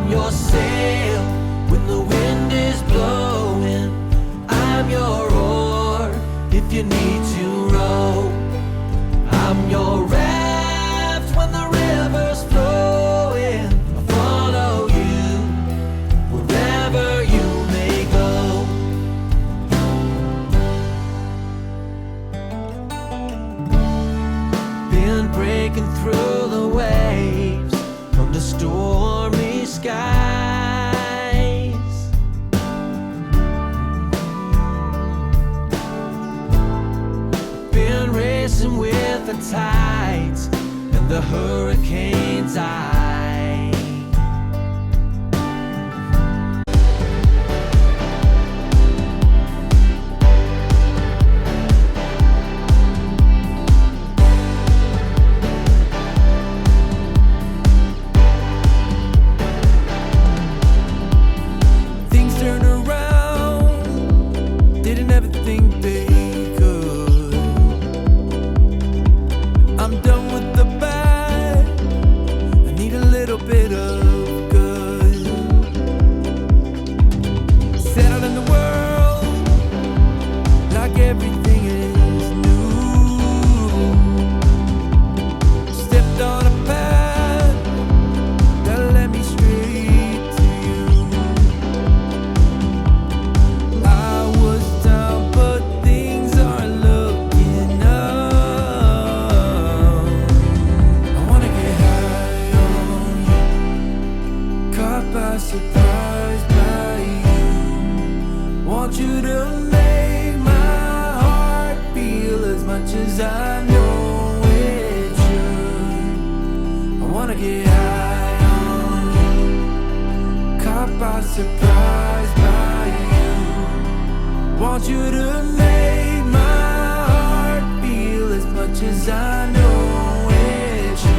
your sail when the wind is blowing. I'm your oar if you need to row. I'm your raft when the river's flowing. I'll follow you wherever you may go. Been breaking through the waves under stormy skies. Been racing with the tides and the hurricane's eye. Things turned around, didn't ever think they could. I'm done with the bad, I need a little bit of good. Settled in the world, like everything is new. Stepped on a path that led me straight to you. I was down, but things aren't looking up. I wanna get high on you, caught by surprise by you. Want you to make my heart feel as much as I know it should. I wanna get high on you, caught by surprise by you. Want you to make my heart feel as much as I know it should.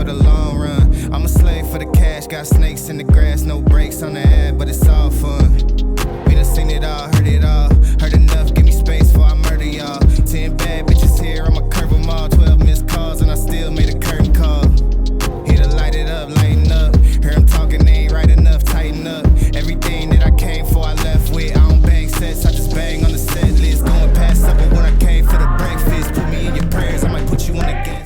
for the long run. I'm a slave for the cash, got snakes in the grass, no brakes on the